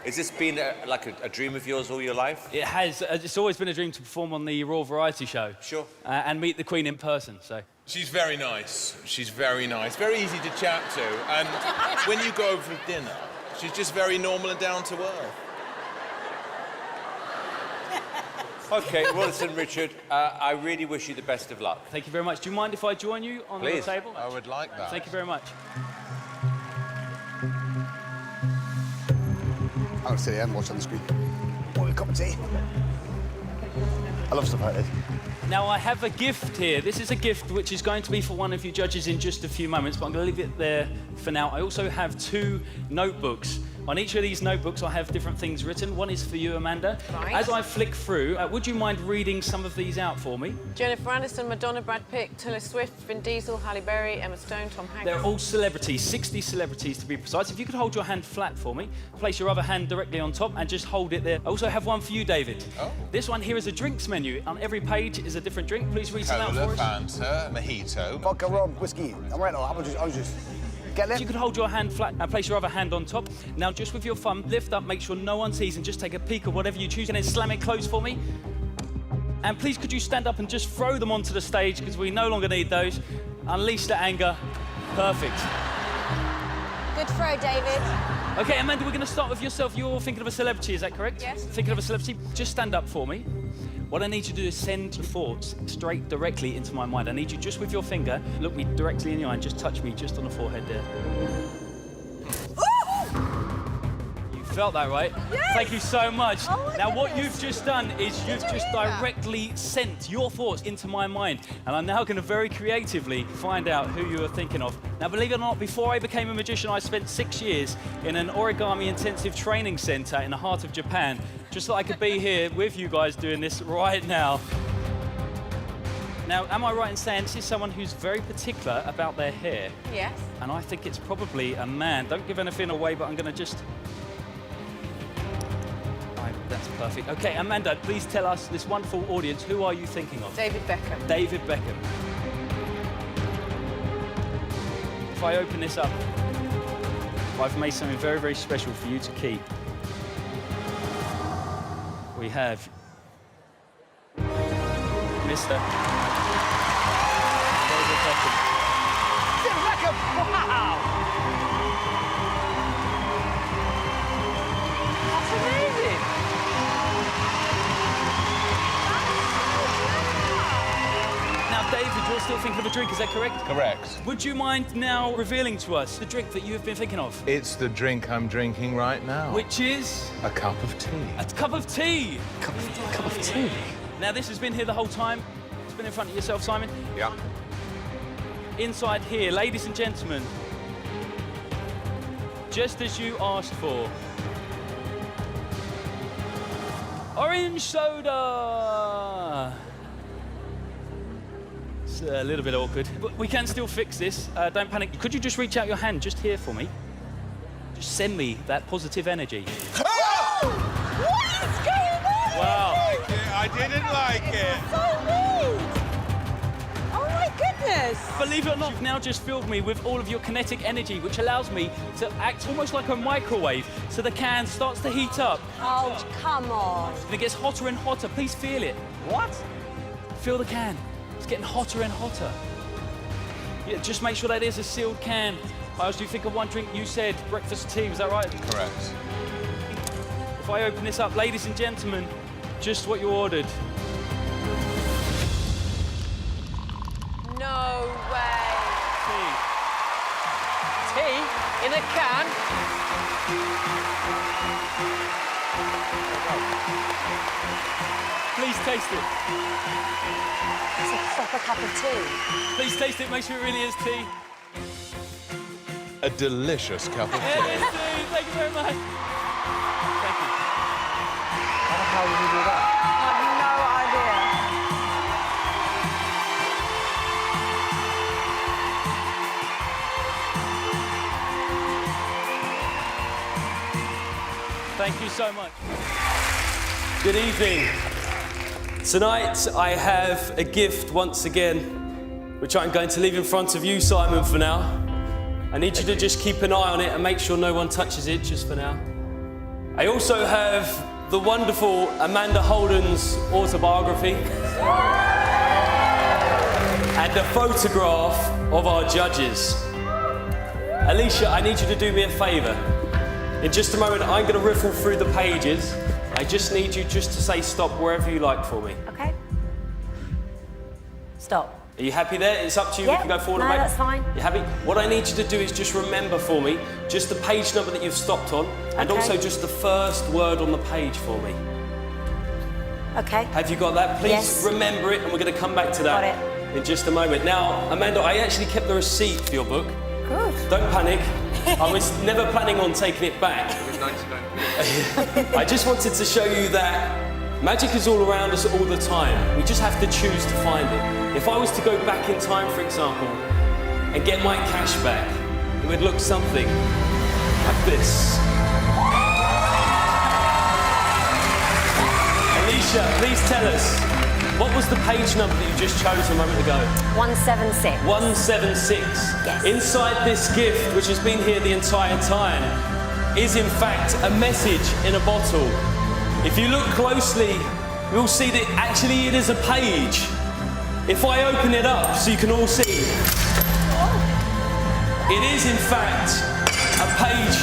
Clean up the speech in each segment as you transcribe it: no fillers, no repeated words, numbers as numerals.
Has this been like a dream of yours all your life? It has. It's always been a dream to perform on the Royal Variety Show. Sure. And meet the Queen in person, so. She's very nice. She's very nice. Very easy to chat to. And when you go over for dinner, she's just very normal and down to earth. OK, well, listen, Richard, I really wish you the best of luck. Thank you very much. Do you mind if I join you on the table? I would like that. Thank you very much. I'm going to sit here and watch on the screen. Want a cup of tea? I love stuff like this. Now, I have a gift here. This is a gift which is going to be for one of you judges in just a few moments, but I'm going to leave it there for now. I also have 2 notebooks. On each of these notebooks, I have different things written. One is for you, Amanda. Right. As I flick through, would you mind reading some of these out for me? Jennifer Aniston, Madonna, Brad Pitt, Taylor Swift, Vin Diesel, Halle Berry, Emma Stone, Tom Hanks. They're all celebrities, 60 celebrities to be precise. If you could hold your hand flat for me, place your other hand directly on top and just hold it there. I also have one for you, David. Oh. This one here is a drinks menu. On every page is a different drink. Please read some out for Cola, us. Fanta, mojito. Vodka, rum, whiskey. I'm right now. I'll just get If them. you could hold your hand flat and place your other hand on top. Now, just with your thumb, lift up, make sure no one sees, and just take a peek of whatever you choose, and then slam it closed for me. And please, could you stand up and just throw them onto the stage, because we no longer need those. Unleash the anger. Perfect. Good throw, David. OK, Amanda, we're going to start with yourself. You're thinking of a celebrity, is that correct? Yes. Thinking of a celebrity? Just stand up for me. What I need you to do is send your thoughts straight directly into my mind. I need you just with your finger, look me directly in the eye and just touch me just on the forehead there. You felt that, right? Yes. Thank you so much. Oh, now, what goodness. you've just done is you've just directly sent your thoughts into my mind. And I'm now going to very creatively find out who you are thinking of. Now, believe it or not, before I became a magician, I spent 6 years in an origami intensive training center in the heart of Japan, just so I could be here with you guys doing this right now. Now, am I right in saying this is someone who's very particular about their hair? Yes. And I think it's probably a man. Don't give anything away, but I'm going to just... Right, that's perfect. OK, Amanda, please tell us, this wonderful audience, who are you thinking of? David Beckham. David Beckham. If I open this up, I've made something very, very special for you to keep. We have Mr. David Beckham. David Beckham! Wow! That's amazing. Now, David, you're still thinking of a drink, is that correct? Correct. Would you mind now revealing to us the drink that you have been thinking of? It's the drink I'm drinking right now. Which is? A cup of tea. A cup of tea. Cup of tea. Now, this has been here the whole time. It's been in front of yourself, Simon. Yeah. Inside here, ladies and gentlemen, just as you asked for, orange soda. It's a little bit awkward, but we can still fix this. Don't panic. Could you just reach out your hand just here for me? Just send me that positive energy. What is going on? Wow. I didn't like it. So rude. Oh my goodness. Believe it or not, you've now just filled me with all of your kinetic energy, which allows me to act almost like a microwave, so the can starts to heat up. Oh, come on. And it gets hotter and hotter. Please feel it. What? Feel the can. It's getting hotter and hotter. Yeah, just make sure that is a sealed can. I asked you to think of one drink. You said breakfast tea. Was that right? Correct. If I open this up, ladies and gentlemen, just what you ordered. No way. Tea. Tea in a can. Please taste it. It's a proper cup of tea. Please taste it. Make sure it really is tea. A delicious cup of It tea. is tea. Thank you very much. Thank you. How did you do that? I have no idea. Thank you so much. Good evening. Tonight I have a gift once again, which I'm going to leave in front of you, Simon, for now. I need you to just keep an eye on it and make sure no one touches it just for now. I also have the wonderful Amanda Holden's autobiography and a photograph of our judges. Alicia, I need you to do me a favour. In just a moment, I'm going to riffle through the pages. I just need you just to say stop wherever you like for me. Okay. Stop. Are you happy there? It's up to you. Yeah, We can go forward no, and back. that's fine. You happy? What I need you to do is just remember for me just the page number that you've stopped on and Okay. also just the first word on the page for me. Okay. Have you got that? Please Yes. remember it and we're going to come back to that Got it. in just a moment. Now, Amanda, I actually kept the receipt for your book. Good. Don't panic. I was never planning on taking it back. I just wanted to show you that magic is all around us all the time. We just have to choose to find it. If I was to go back in time, for example, and get my cash back, it would look something like this. Alicia, please tell us, what was the page number that you just chose a moment ago? 176. 176. Yes. Inside this gift, which has been here the entire time, is in fact a message in a bottle. If you look closely, you'll see that actually it is a page. If I open it up so you can all see, it is in fact a page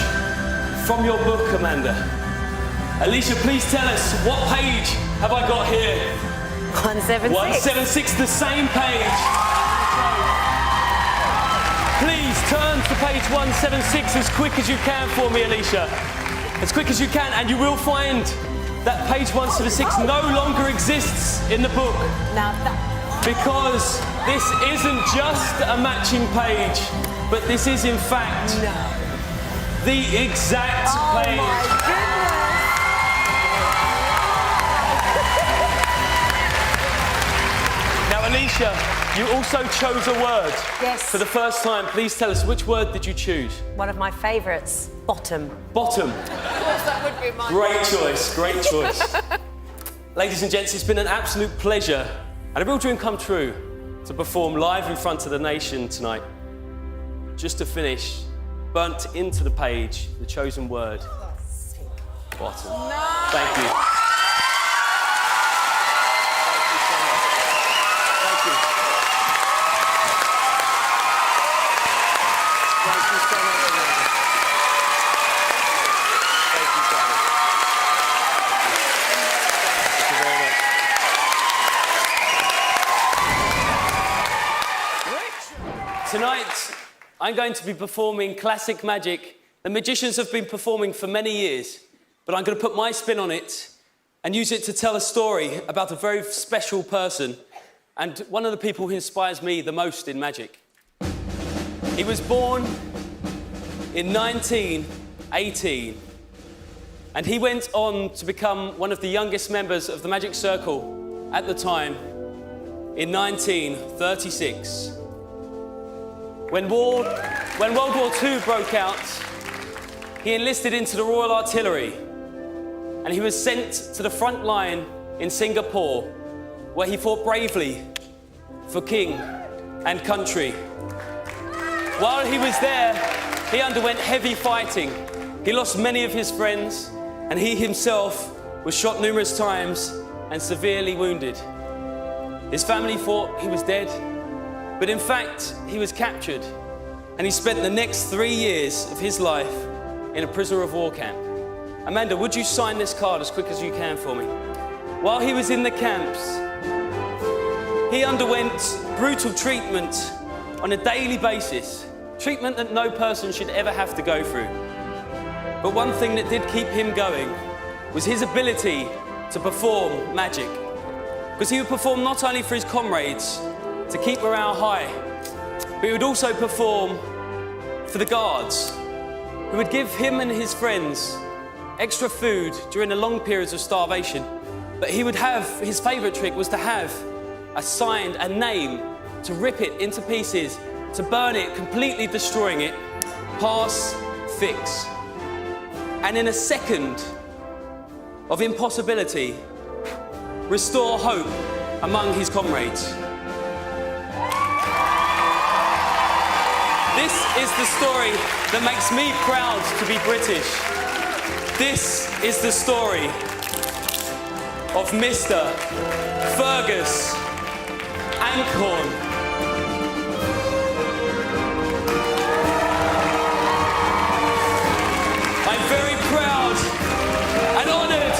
from your book, Amanda. Alicia, please tell us, what page have I got here? 176. 176, the same page. Please turn to page 176 as quick as you can for me, Alicia. As quick as you can, and you will find that page 176 no longer exists in the book. Now that. Because this isn't just a matching page, but this is in fact the exact page. Oh my goodness. Now, Alicia, you also chose a word. Yes. For the first time, please tell us, which word did you choose? One of my favourites. Bottom. Bottom. Of course, that would be mine. Great choice, great choice. Ladies and gents, it's been an absolute pleasure and a real dream come true to perform live in front of the nation tonight. Just to finish, burnt into the page, the chosen word, bottom. Thank you. Tonight, I'm going to be performing classic magic. The magicians have been performing for many years, but I'm going to put my spin on it and use it to tell a story about a very special person and one of the people who inspires me the most in magic. He was born in 1918, and he went on to become one of the youngest members of the Magic Circle at the time in 1936. When World War II broke out, he enlisted into the Royal Artillery and he was sent to the front line in Singapore, where he fought bravely for king and country. While he was there, he underwent heavy fighting. He lost many of his friends and he himself was shot numerous times and severely wounded. His family thought he was dead, but in fact, he was captured and he spent the next 3 years of his life in a prisoner of war camp. Amanda, would you sign this card as quick as you can for me? While he was in the camps, he underwent brutal treatment on a daily basis, treatment that no person should ever have to go through. But one thing that did keep him going was his ability to perform magic. Because he would perform not only for his comrades, to keep morale high, but he would also perform for the guards, who would give him and his friends extra food during the long periods of starvation. But he would have, his favourite trick was to have a name, to rip it into pieces, to burn it, completely destroying it, pass, fix. And in a second of impossibility, restore hope among his comrades. This is the story that makes me proud to be British. This is the story of Mr. Fergus Ankhorn. I'm very proud and honoured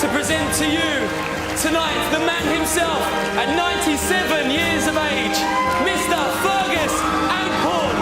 to present to you tonight the man himself at 97 years of age, Mr. Fergus Ankhorn.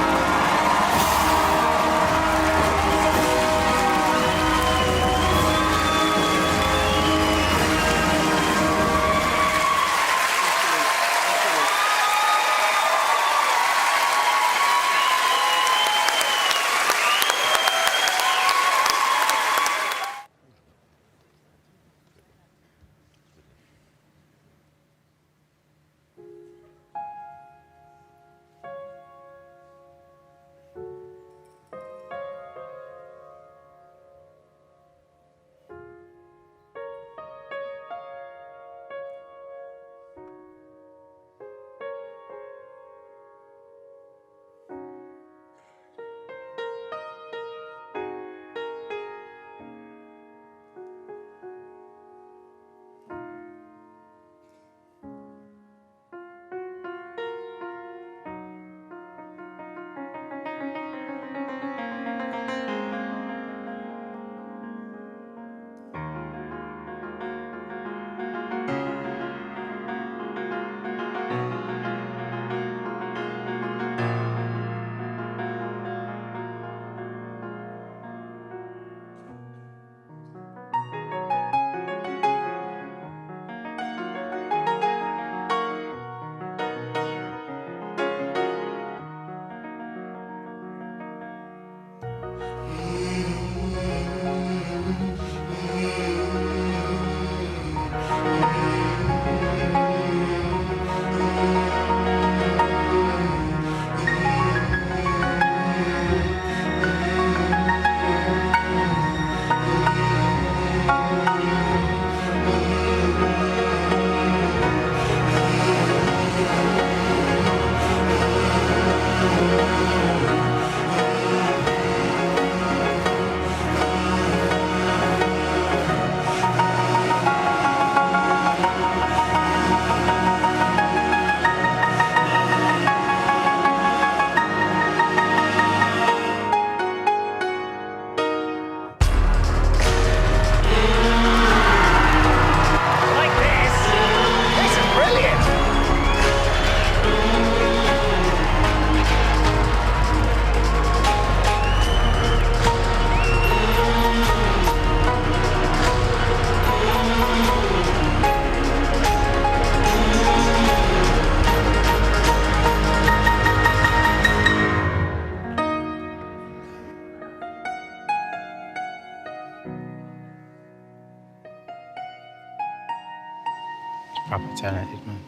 Proper talented man.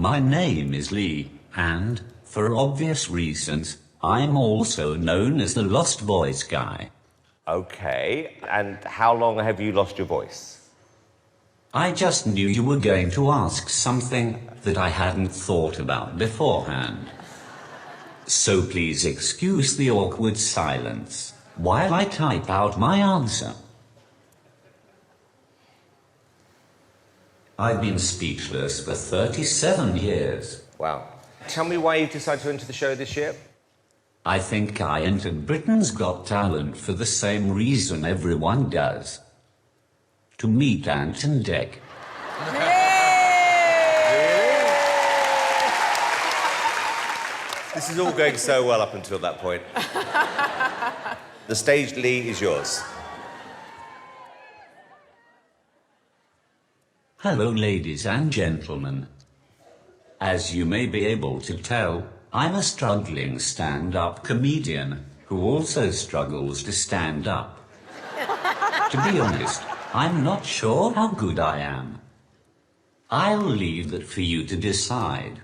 My name is Lee, and, for obvious reasons, I'm also known as the Lost Voice Guy. Okay, and how long have you lost your voice? I just knew you were going to ask something that I hadn't thought about beforehand. So please excuse the awkward silence while I type out my answer. I've been speechless for 37 years. Wow. Tell me why you decided to enter the show this year? I think I entered Britain's Got Talent for the same reason everyone does. To meet Ant and Dec. This is all going so well up until that point. The stage, Lee, is yours. Hello, ladies and gentlemen. As you may be able to tell, I'm a struggling stand-up comedian who also struggles to stand up. To be honest, I'm not sure how good I am. I'll leave that for you to decide.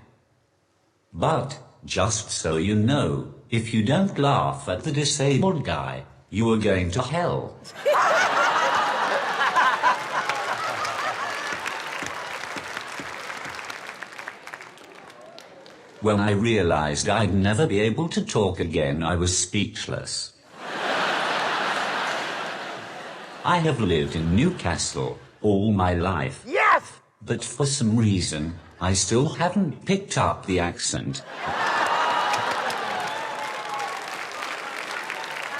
But, just so you know, if you don't laugh at the disabled guy, you are going to hell. When I realized I'd never be able to talk again, I was speechless. I have lived in Newcastle all my life. Yes! But for some reason, I still haven't picked up the accent.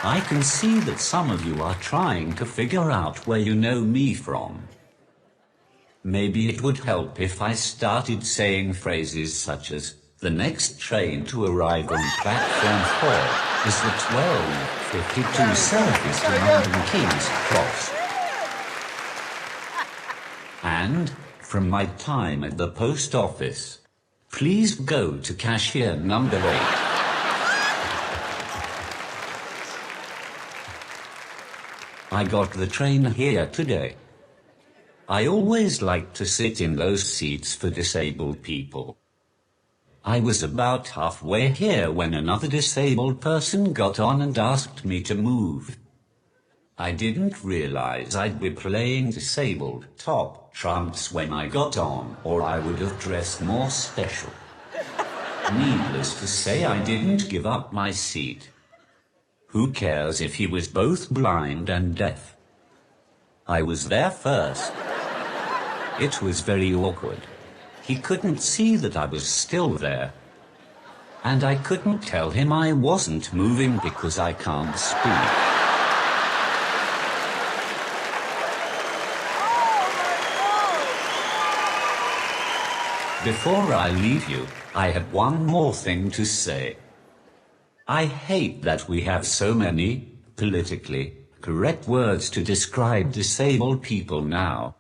I can see that some of you are trying to figure out where you know me from. Maybe it would help if I started saying phrases such as, the next train to arrive on platform 4 is the 12:52 service to London King's Cross. And, from my time at the post office, please go to cashier number 8. I got the train here today. I always like to sit in those seats for disabled people. I was about halfway here when another disabled person got on and asked me to move. I didn't realize I'd be playing disabled top trumps when I got on, or I would have dressed more special. Needless to say, I didn't give up my seat. Who cares if he was both blind and deaf? I was there first. It was very awkward. He couldn't see that I was still there. And I couldn't tell him I wasn't moving because I can't speak. Before I leave you, I have one more thing to say. I hate that we have so many politically correct words to describe disabled people now.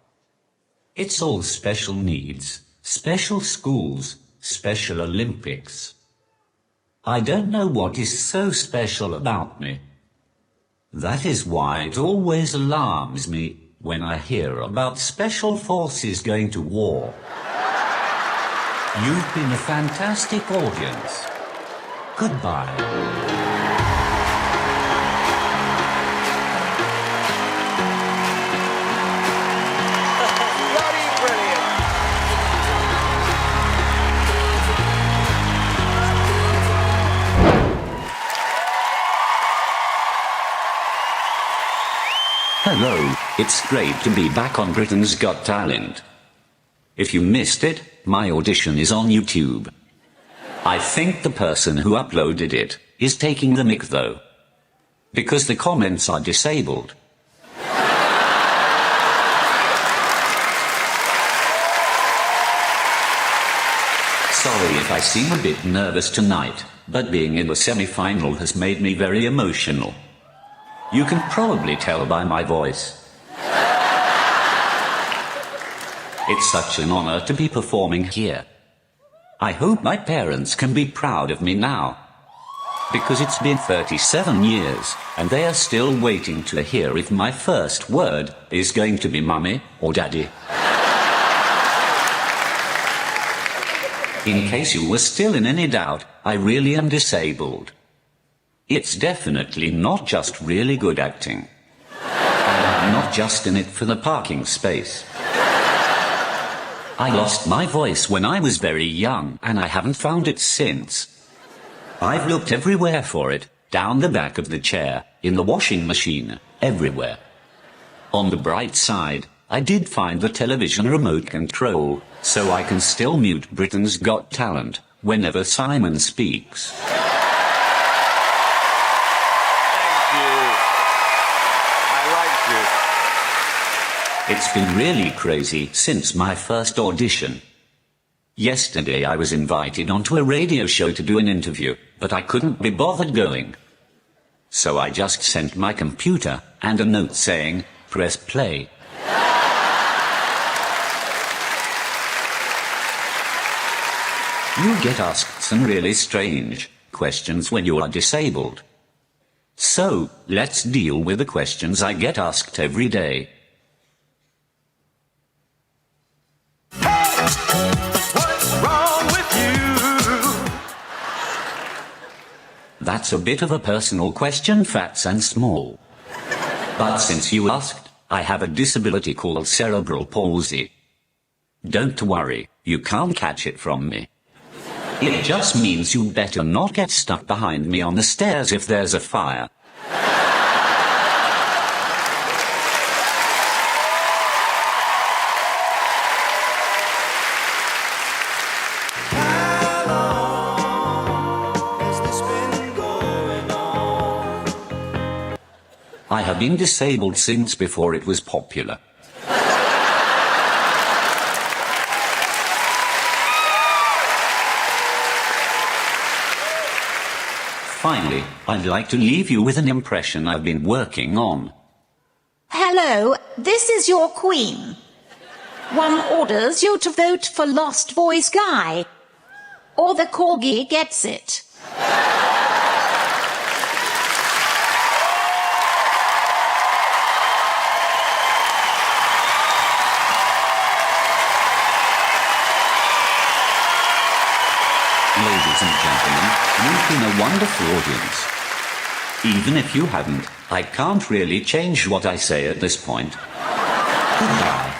It's all special needs. Special schools, Special Olympics. I don't know what is so special about me. That is why it always alarms me when I hear about special forces going to war. You've been a fantastic audience. Goodbye. Hello, it's great to be back on Britain's Got Talent. If you missed it, my audition is on YouTube. I think the person who uploaded it is taking the mick though. Because the comments are disabled. Sorry if I seem a bit nervous tonight, but being in the semi-final has made me very emotional. You can probably tell by my voice. It's such an honor to be performing here. I hope my parents can be proud of me now. Because it's been 37 years, and they are still waiting to hear if my first word is going to be mummy or daddy. In case you were still in any doubt, I really am disabled. It's definitely not just really good acting. And I'm not just in it for the parking space. I lost my voice when I was very young, and I haven't found it since. I've looked everywhere for it, down the back of the chair, in the washing machine, everywhere. On the bright side, I did find the television remote control, so I can still mute Britain's Got Talent whenever Simon speaks. Thank you. I liked you. It's been really crazy since my first audition. Yesterday I was invited onto a radio show to do an interview, but I couldn't be bothered going. So I just sent my computer and a note saying, "Press play." You get asked some really strange questions when you are disabled. So, let's deal with the questions I get asked every day. What's wrong with you? That's a bit of a personal question, Fats and Small. But since you asked, I have a disability called cerebral palsy. Don't worry, you can't catch it from me. It just means you better not get stuck behind me on the stairs if there's a fire. How long has this been going on? I have been disabled since before it was popular. Finally, I'd like to leave you with an impression I've been working on. Hello, this is your queen. One orders you to vote for Lost Voice Guy. Or the corgi gets it. Ladies and gentlemen, you've been a wonderful audience. Even if you haven't, I can't really change what I say at this point. Goodbye.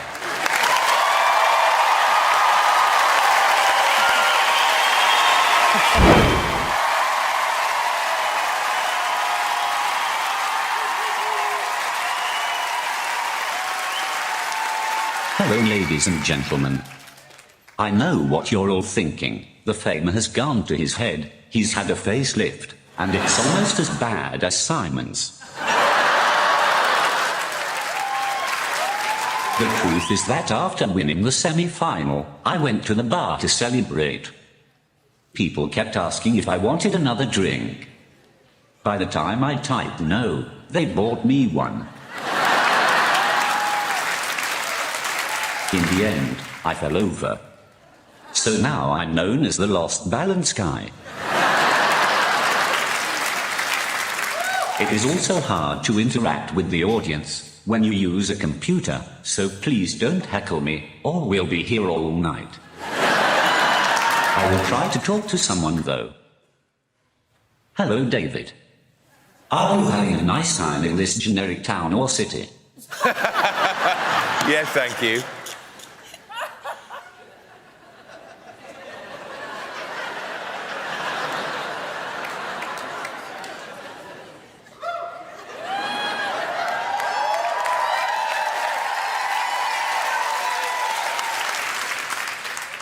Hello, ladies and gentlemen. I know what you're all thinking. The fame has gone to his head, he's had a facelift, and it's almost as bad as Simon's. The truth is that after winning the semi-final, I went to the bar to celebrate. People kept asking if I wanted another drink. By the time I typed no, they bought me one. In the end, I fell over. So now I'm known as the Lost Balance Guy. It is also hard to interact with the audience when you use a computer, so please don't heckle me, or we'll be here all night. I will try to talk to someone, though. Hello, David. Are you having a nice time in this generic town or city? Yes, thank you.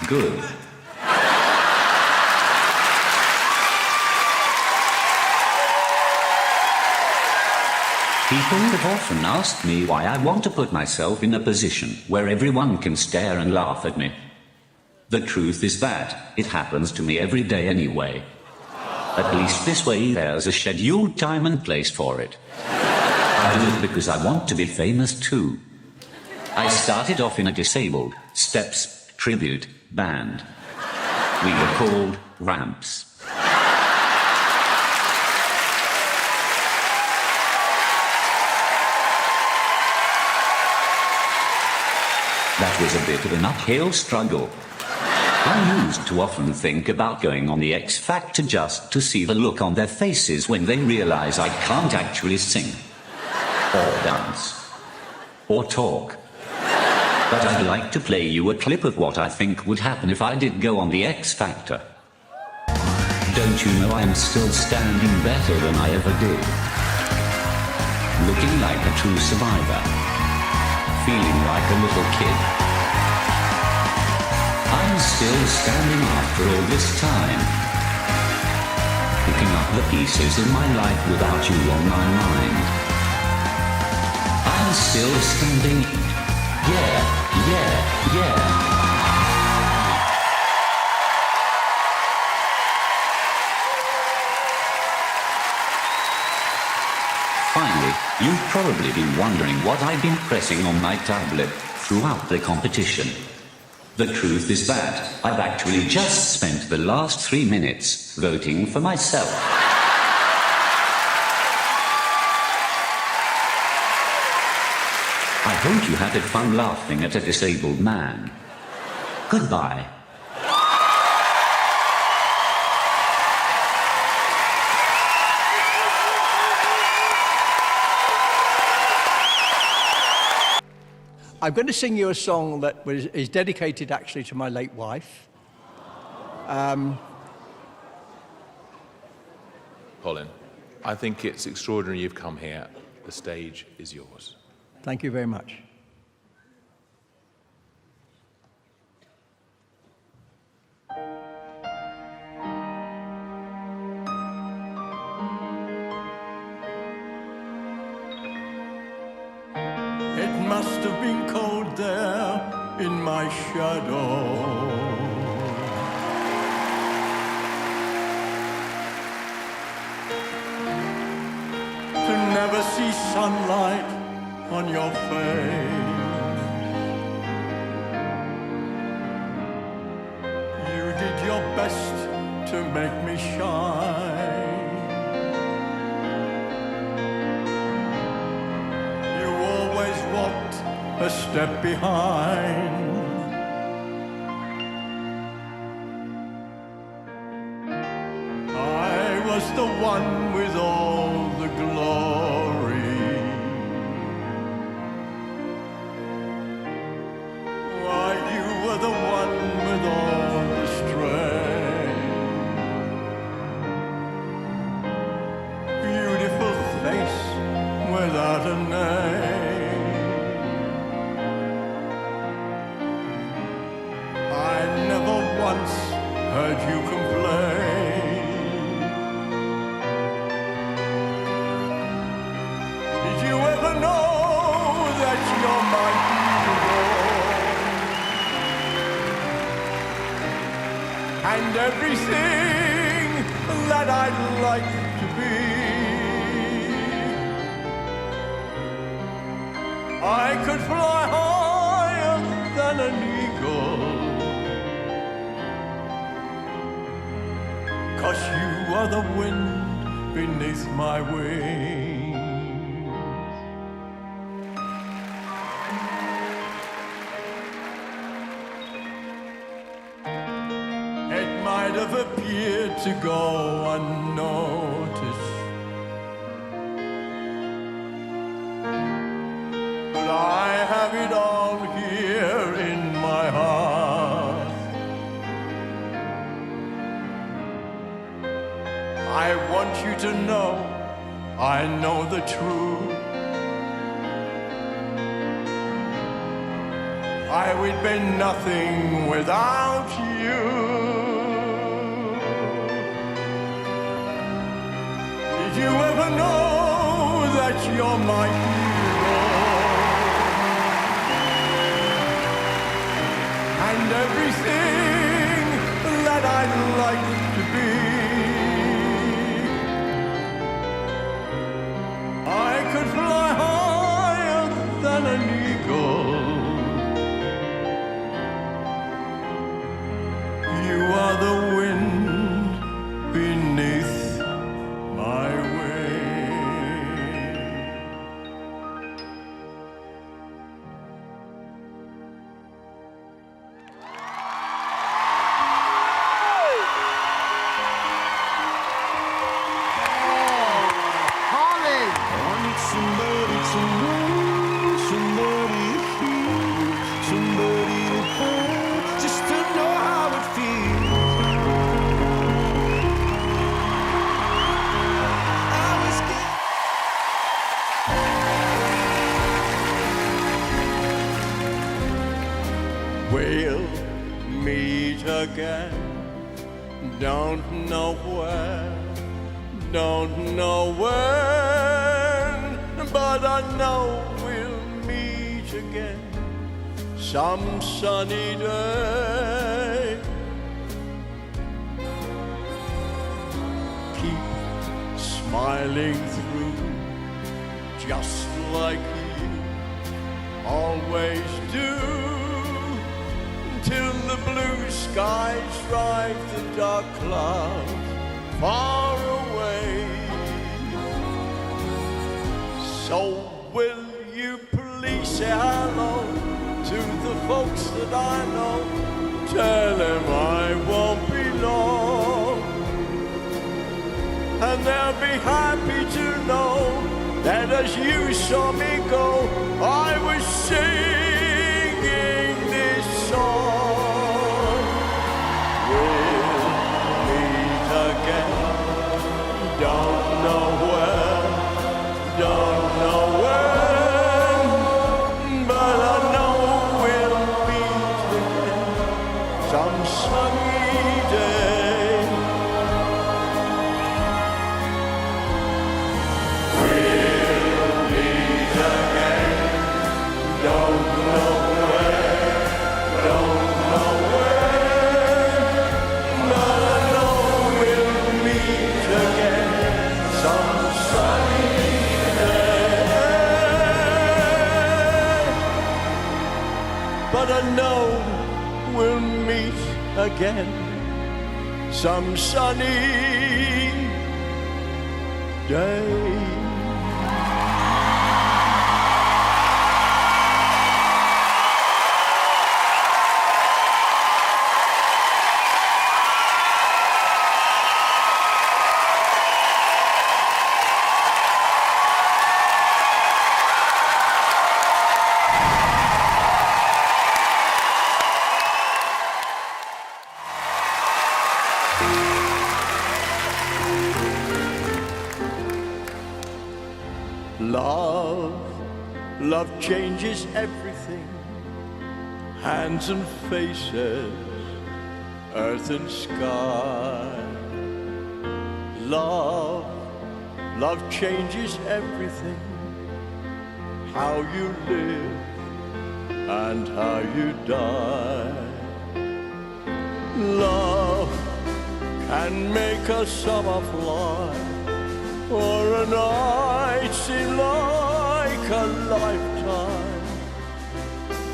Good. People have often asked me why I want to put myself in a position where everyone can stare and laugh at me. The truth is that it happens to me every day anyway. At least this way there's a scheduled time and place for it. I do it because I want to be famous too. I started off in a disabled Steps tribute band. We were called Ramps. That was a bit of an uphill struggle. I used to often think about going on the X Factor just to see the look on their faces when they realize I can't actually sing, or dance, or talk. But I'd like to play you a clip of what I think would happen if I did go on the X Factor. Don't you know I'm still standing better than I ever did? Looking like a true survivor. Feeling like a little kid. I'm still standing after all this time. Picking up the pieces of my life without you on my mind. I'm still standing. Yeah. Finally, you've probably been wondering what I've been pressing on my tablet throughout the competition. The truth is that I've actually just spent the last 3 minutes voting for myself. I hope you had fun laughing at a disabled man. Goodbye. I'm going to sing you a song that is dedicated actually to my late wife. Colin, I think it's extraordinary you've come here. The stage is yours. Thank you very much. It must have been cold there in my shadow. To never see sunlight on your face. You did your best to make me shine. You always walked a step behind. I was the one with all the glory. Why, you were the one with all the strength. Beautiful face without a name. I never once heard you complain. Did you ever know that you're my hero? And everything that I'd like to be. I could fly higher than an eagle. 'Cause you are the wind beneath my wings. It might have appeared to go unnoticed, but I have it all here in my heart. I want you to know I know the truth. I would be nothing without you. Did you ever know that you're my hero? And everything that I'd like to be. I could fly higher than an eagle. You are the wind beneath my wings. We'll meet again. Don't know where, don't know when, but I know we'll meet again some sunny day. Keep smiling through, just like you always do, till the blue skies drive the dark clouds far away. So will you please say hello to the folks that I know? Tell them I won't be long, and they'll be happy to know that as you saw me go, I was singing this song. We'll meet again, don't know where, don't know when, but I know we'll meet again some sunny day. We'll meet again, don't know where, don't know when, but I know we'll meet again some sunny day. But I know we'll meet again some sunny day. Love changes everything, hands and faces, earth and sky. Love changes everything, how you live and how you die. Love can make a summer fly, or a night seem like a lifetime.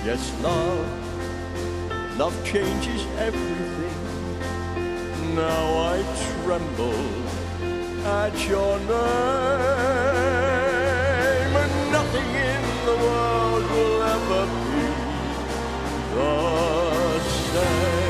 Yes, love changes everything. Now I tremble at your name, and nothing in the world will ever be the same.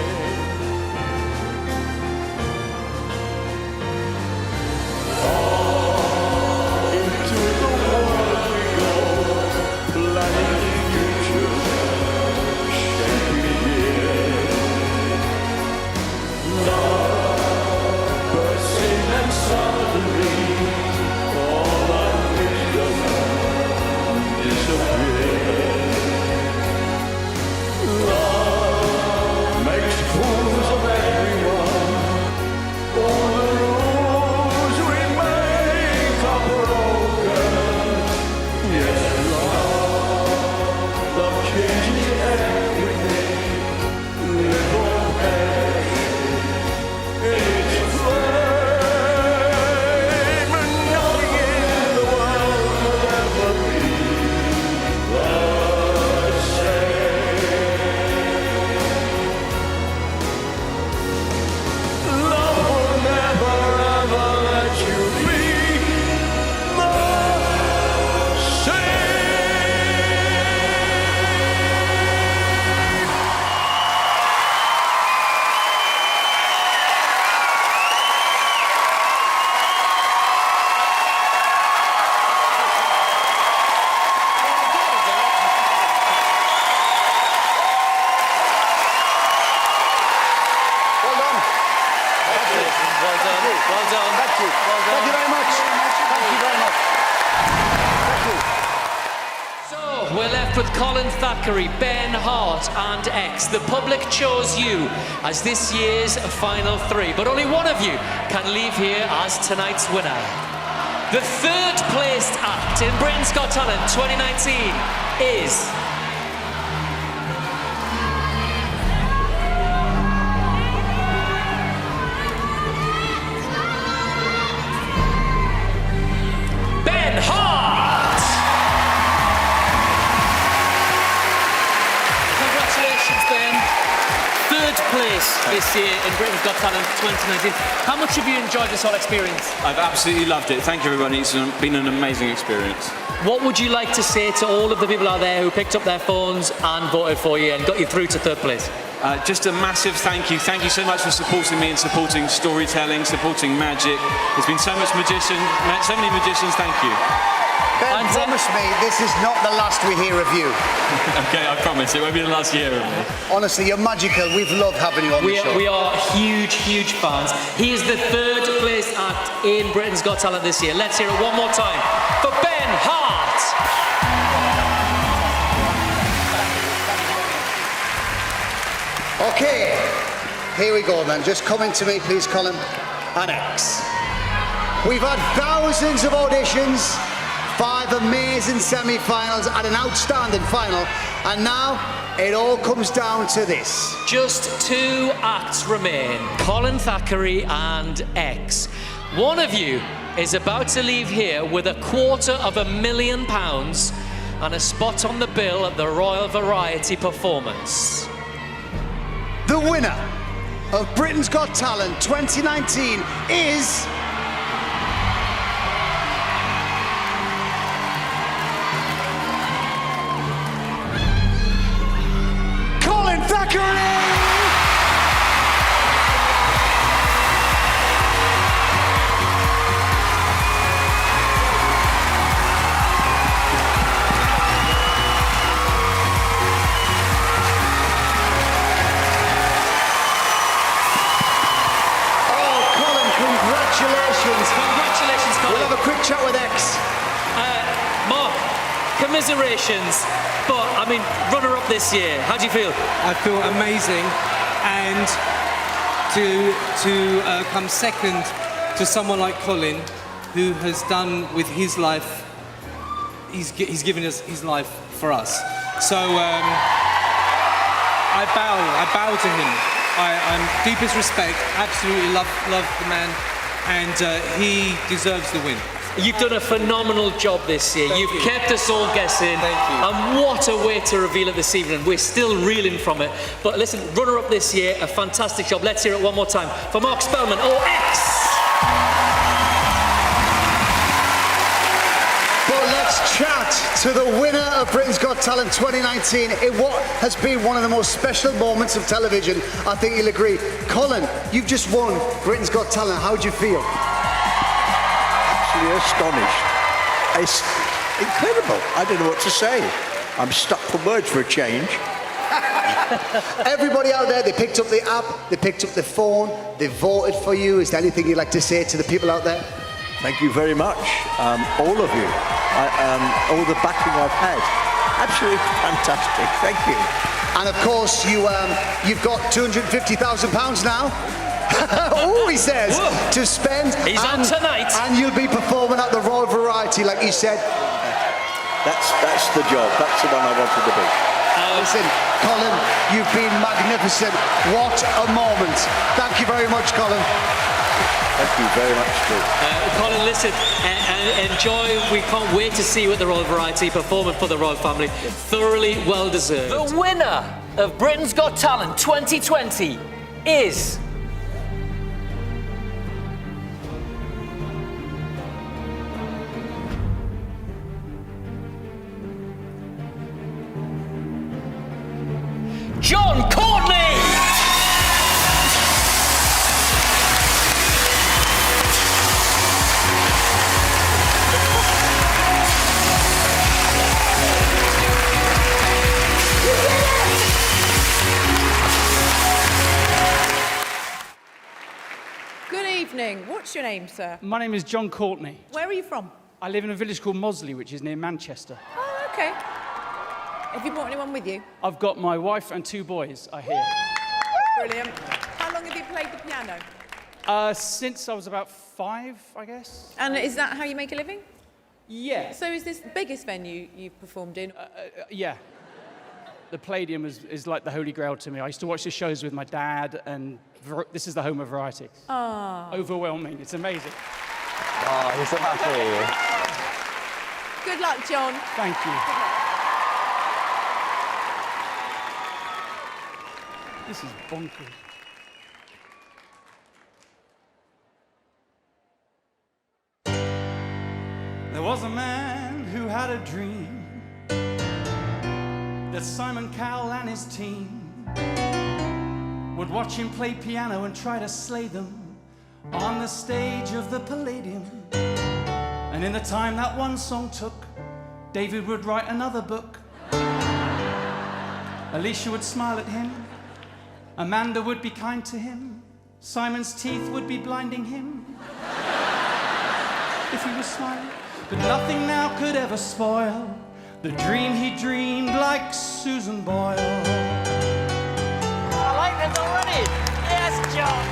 we're left with Colin Thackeray, Ben Hart and X. The public chose you as this year's final three, but only one of you can leave here as tonight's winner. The third placed act in Britain's Got Talent 2019 is... Ben Hart! Congratulations, Ben. Third place this year in Britain's Got Talent 2019. How much have you enjoyed this whole experience? I've absolutely loved it. Thank you, everybody. It's been an amazing experience. What would you like to say to all of the people out there who picked up their phones and voted for you and got you through to third place? Just a massive thank you. Thank you so much for supporting me and supporting storytelling, supporting magic. There's been so many magicians. Thank you. Ben, promise me this is not the last we hear of you. Okay, I promise. It won't be the last year of me. Honestly, you're magical. We've loved having you on the show. We are huge, huge fans. He is the third place act in Britain's Got Talent this year. Let's hear it one more time for Ben Hart. Okay, here we go then. Just come in to me, please, Colin. And X. We've had thousands of auditions, 5 amazing semi-finals and an outstanding final, and now it all comes down to this. Just 2 acts remain, Colin Thackeray and X. One of you is about to leave here with £250,000 and a spot on the bill at the Royal Variety Performance. The winner of Britain's Got Talent 2019 is... Colin Thackeray! Congratulations, Colin. We'll have a quick chat with X. Mark, commiserations, but, I mean, runner-up this year. How do you feel? I feel amazing, and to come second to someone like Colin, who has done with his life, he's given us his life for us. So I bow to him. I'm deepest respect, absolutely love the man, and he deserves the win. You've done a phenomenal job this year. You've kept us all guessing. Thank you. And what a way to reveal it this evening. We're still reeling from it. But listen, runner-up this year, a fantastic job. Let's hear it one more time for Mark Spellman, or X. Let's chat to the winner of Britain's Got Talent 2019 in what has been one of the most special moments of television. I think you'll agree. Colin, you've just won Britain's Got Talent. How do you feel? Absolutely astonished. It's incredible. I don't know what to say. I'm stuck for words for a change. Everybody out there, they picked up the app, they picked up the phone, they voted for you. Is there anything you'd like to say to the people out there? Thank you very much, all of you. All the backing I've had. Absolutely fantastic. Thank you. And of course, you've got £250,000 now. Oh, he says, to spend. He's on tonight. And you'll be performing at the Royal Variety, like you said. That's the job. That's the one I wanted to be. Listen, Colin, you've been magnificent. What a moment. Thank you very much, Colin. Thank you very much, too. Colin, listen, enjoy. We can't wait to see you at the Royal Variety performing for the royal family. Thoroughly well deserved. The winner of Britain's Got Talent 2020 is... John Courtney! Good evening. What's your name, sir? My name is John Courtney. Where are you from? I live in a village called Mosley, which is near Manchester. Oh, okay. Have you brought anyone with you? I've got my wife and 2 boys, I hear. Brilliant. How long have you played the piano? Since I was about 5, I guess. And is that how you make a living? Yeah. So is this the biggest venue you've performed in? Yeah. The Palladium is like the holy grail to me. I used to watch the shows with my dad, and this is the home of variety. Ah. Overwhelming. It's amazing. Oh, he's so happy. Good luck, John. Thank you. This is bonkers. There was a man who had a dream that Simon Cowell and his team would watch him play piano and try to slay them on the stage of the Palladium. And in the time that one song took, David would write another book. Alicia would smile at him. Amanda would be kind to him. Simon's teeth would be blinding him if he was smiling. But nothing now could ever spoil the dream he dreamed like Susan Boyle. I like this already. Yes, John.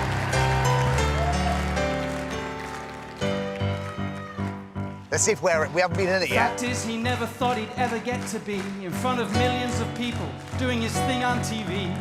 Let's see if we haven't been in it yet. Fact is, he never thought he'd ever get to be in front of millions of people doing his thing on TV.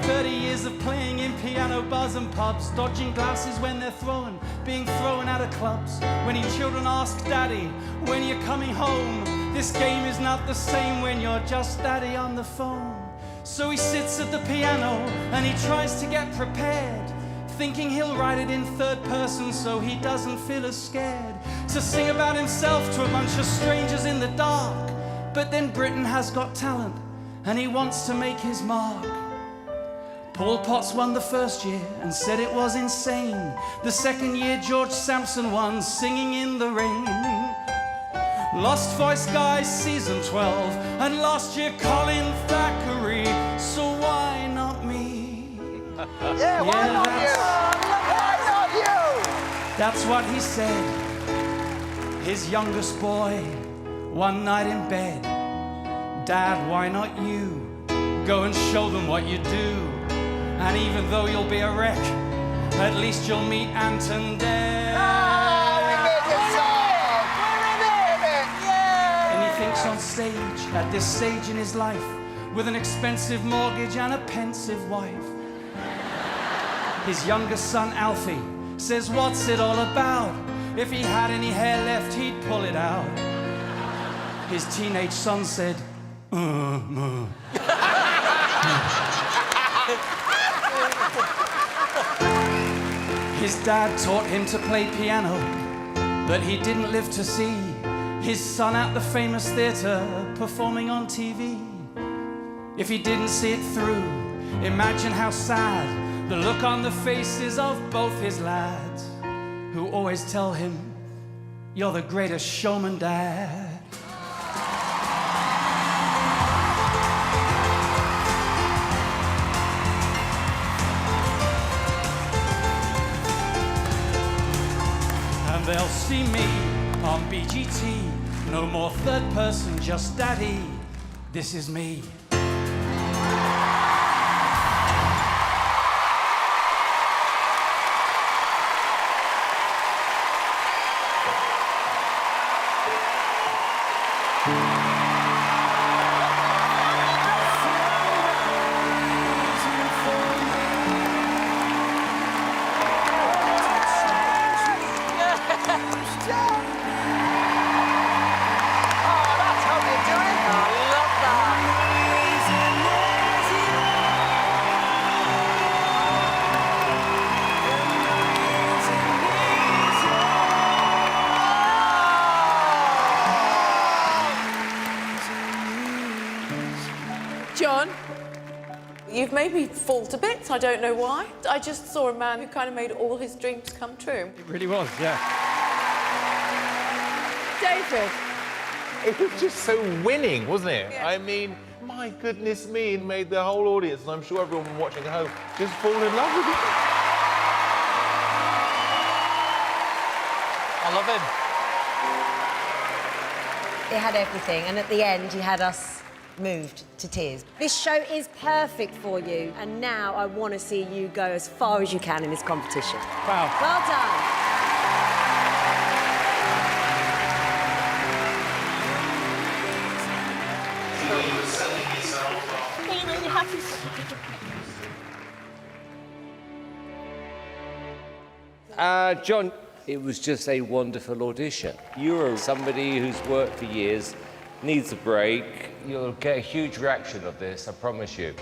30 years of playing in piano bars and pubs, dodging glasses when they're thrown, being thrown out of clubs. When his children ask Daddy, when you're coming home, this game is not the same when you're just Daddy on the phone. So he sits at the piano and he tries to get prepared, thinking he'll write it in 3rd person so he doesn't feel as scared to sing about himself to a bunch of strangers in the dark. But then Britain has got talent and he wants to make his mark. Paul Potts won the 1st year and said it was insane. The 2nd year George Sampson won Singing in the Rain. Lost Voice Guy season 12, and last year Colin Thackeray, so why not me? Yeah, why not you? Why not you? That's what he said. His youngest boy, one night in bed. Dad, why not you? Go and show them what you do. And even though you'll be a wreck, at least you'll meet Ant and Dec. And he thinks on stage, at this stage in his life, with an expensive mortgage and a pensive wife. His youngest son, Alfie, says, what's it all about? If he had any hair left, he'd pull it out. His teenage son said, His dad taught him to play piano, but he didn't live to see his son at the famous theatre performing on TV. If he didn't see it through, imagine how sad the look on the faces of both his lads, who always tell him, you're the greatest showman, Dad. And they'll see me on BGT, no more 3rd person, just Daddy, this is me. John, you've made me fall to bits. I don't know why. I just saw a man who kind of made all his dreams come true. It really was, yeah. David. It was just so winning, wasn't it? Yeah. I mean, my goodness me, it made the whole audience, and I'm sure everyone watching at home, just fall in love with it. I love him. He had everything, and at the end, he had us moved to tears. This show is perfect for you, and now I want to see you go as far as you can in this competition. Wow. Well done. John, it was just a wonderful audition. You're somebody who's worked for years, needs a break. You'll get a huge reaction of this, I promise you.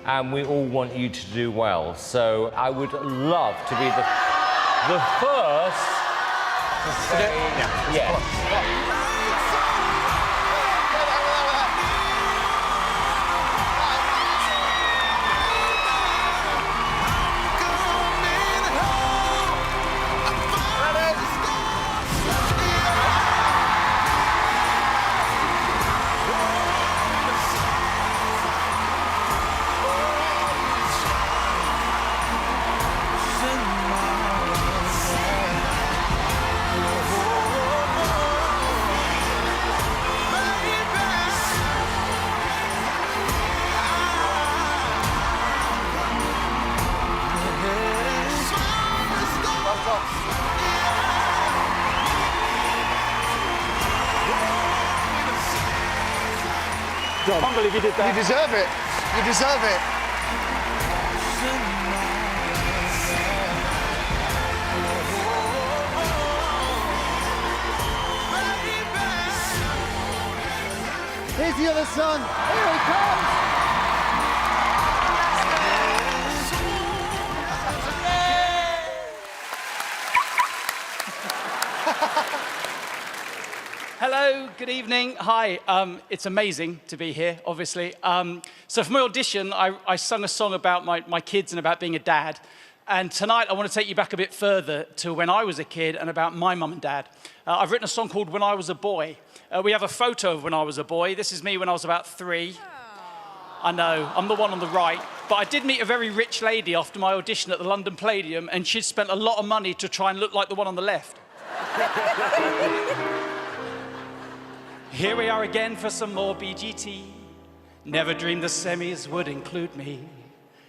And we all want you to do well. So I would love to be the first to say yes. I can't believe you did that. You deserve it. You deserve it. Here's the other son. Here he comes. Hello, good evening. Hi, it's amazing to be here, obviously. So for my audition, I sung a song about my kids and about being a dad. And tonight, I want to take you back a bit further to when I was a kid and about my mum and dad. I've written a song called When I Was a Boy. We have a photo of when I was a boy. This is me when I was about 3. I know, I'm the one on the right. But I did meet a very rich lady after my audition at the London Palladium, and she'd spent a lot of money to try and look like the one on the left. Here we are again for some more BGT. Never dreamed the semis would include me.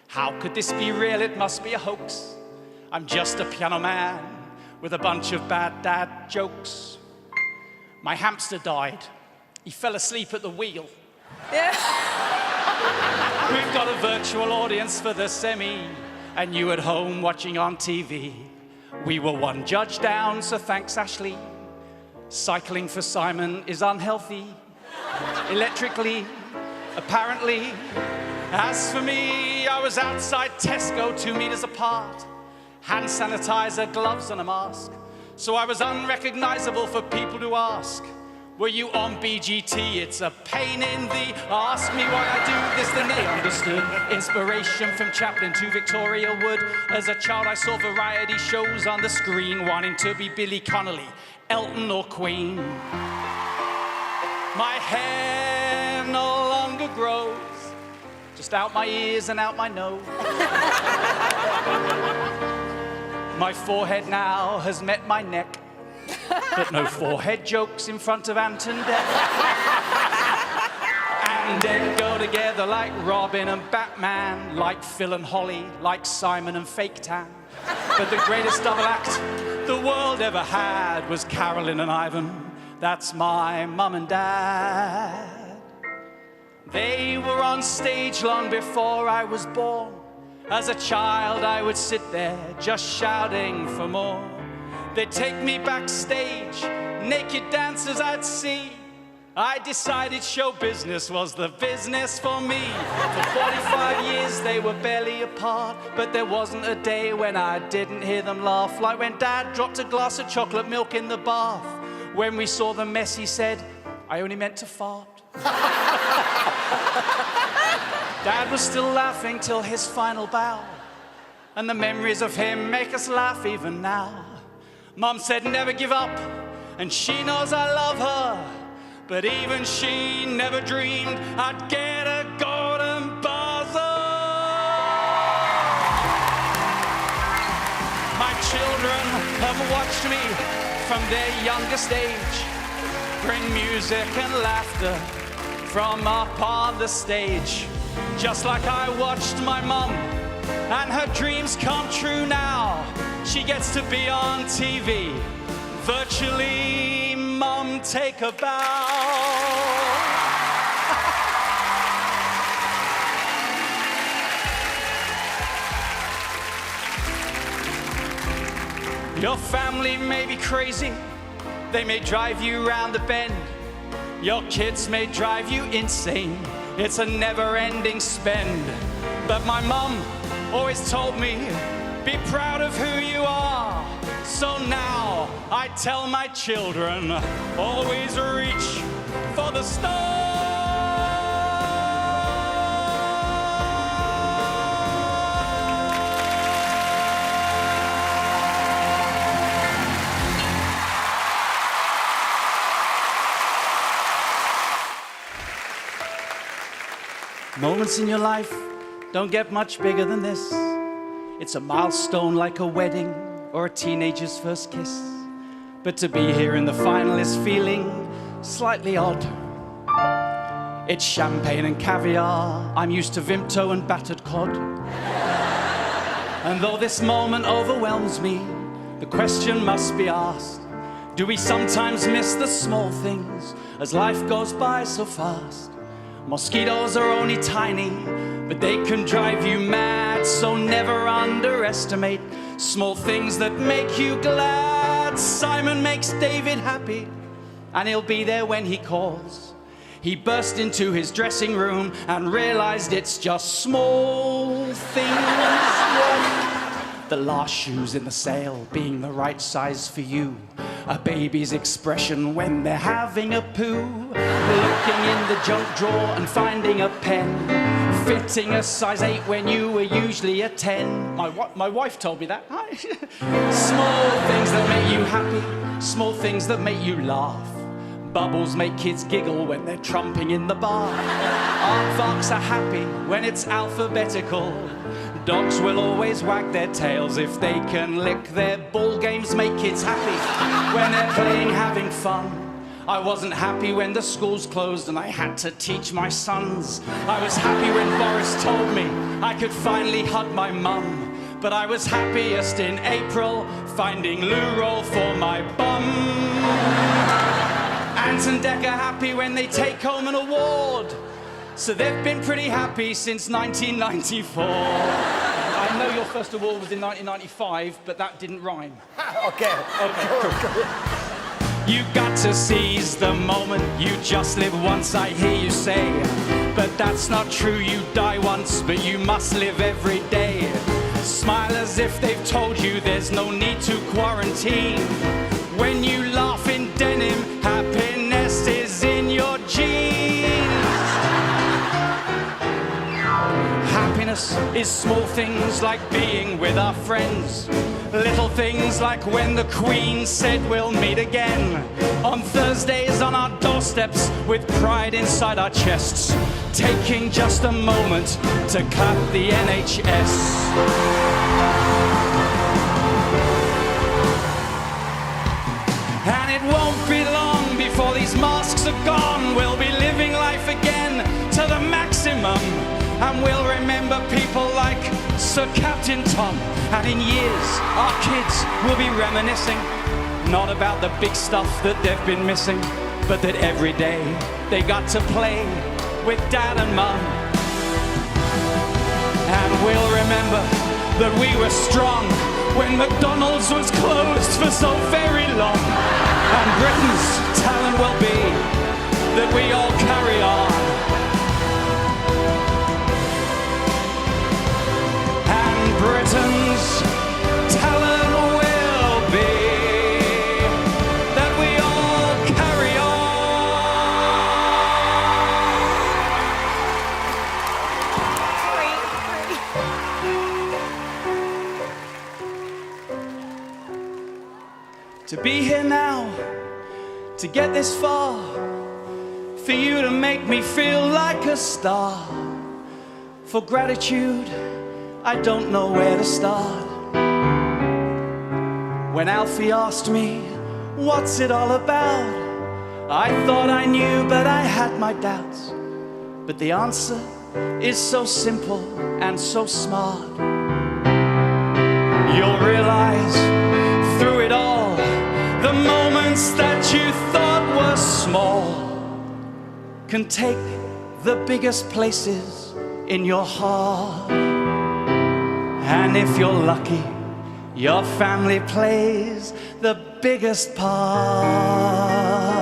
How could this be real? It must be a hoax. I'm just a piano man with a bunch of bad dad jokes. My hamster died. He fell asleep at the wheel. Yeah. We've got a virtual audience for the semi, and you at home watching on TV. We were one judge down, so thanks, Ashley. Cycling for Simon is unhealthy, electrically, apparently. As for me, I was outside Tesco 2 meters apart. Hand sanitizer, gloves and a mask. So I was unrecognizable for people to ask, were you on BGT? It's a pain in the ask me why I do this, then they understood. Inspiration from Chaplin to Victoria Wood. As a child I saw variety shows on the screen, wanting to be Billy Connolly, Elton or Queen. My hair no longer grows, just out my ears and out my nose. My forehead now has met my neck, but no forehead jokes in front of Ant and Dec. And Dec go together like Robin and Batman, like Phil and Holly, like Simon and Fake Tan. But the greatest double act the world ever had was Carolyn and Ivan. That's my mum and dad. They were on stage long before I was born. As a child, I would sit there just shouting for more. They'd take me backstage, naked dancers I'd see. I decided show business was the business for me. For 45 years they were barely apart, but there wasn't a day when I didn't hear them laugh. Like when Dad dropped a glass of chocolate milk in the bath. When we saw the mess, he said, I only meant to fart. Dad was still laughing till his final bow, and the memories of him make us laugh even now. Mum said never give up, and she knows I love her, but even she never dreamed I'd get a golden buzzer. My children have watched me from their youngest age, bring music and laughter from up on the stage, just like I watched my mum, and her dreams come true now. She gets to be on TV, virtually. Mum, take a bow. Your family may be crazy, they may drive you round the bend. Your kids may drive you insane, it's a never-ending spend. But my mum always told me, be proud of who you are. So now I tell my children, always reach for the stars. Moments in your life don't get much bigger than this. It's a milestone like a wedding or a teenager's first kiss. But to be here in the final is feeling slightly odd. It's champagne and caviar, I'm used to Vimto and battered cod. And though this moment overwhelms me, the question must be asked, do we sometimes miss the small things as life goes by so fast? Mosquitoes are only tiny, but they can drive you mad, so never underestimate small things that make you glad. Simon makes David happy, and he'll be there when he calls. He burst into his dressing room and realized it's just small things. The last shoes in the sale being the right size for you. A baby's expression when they're having a poo. Looking in the junk drawer and finding a pen. Fitting a size 8 when you were usually a 10. My wife told me that. Small things that make you happy. Small things that make you laugh. Bubbles make kids giggle when they're trumping in the bar. Aardvarks are happy when it's alphabetical. Dogs will always wag their tails if they can lick their ball. Games make kids happy when they're playing, having fun. I wasn't happy when the schools closed and I had to teach my sons. I was happy when Boris told me I could finally hug my mum. But I was happiest in April finding loo roll for my bum. Ant and Dec are happy when they take home an award. So they've been pretty happy since 1994. I know your first award was in 1995, but that didn't rhyme. Okay, cool. You got to seize the moment, you just live once, I hear you say. But that's not true, you die once, but you must live every day. Smile as if they've told you there's no need to quarantine. When you laugh in denim, happiness is in your genes. Happiness is small things like being with our friends. Little things like when the Queen said we'll meet again. On Thursdays on our doorsteps with pride inside our chests. Taking just a moment to clap the NHS. And it won't be long before these masks are gone. We'll be living life again to the maximum. And we'll remember people like Sir Captain Tom. And in years, our kids will be reminiscing, not about the big stuff that they've been missing, but that every day they got to play with Dad and Mum. And we'll remember that we were strong when McDonald's was closed for so very long. And Britain's talent will be that we all carry on. Britain's talent will be that we all carry on. To be here now, to get this far, for you to make me feel like a star, for gratitude I don't know where to start. When Alfie asked me, what's it all about? I thought I knew, but I had my doubts. But the answer is so simple and so smart. You'll realize through it all, the moments that you thought were small can take the biggest places in your heart. And if you're lucky, your family plays the biggest part.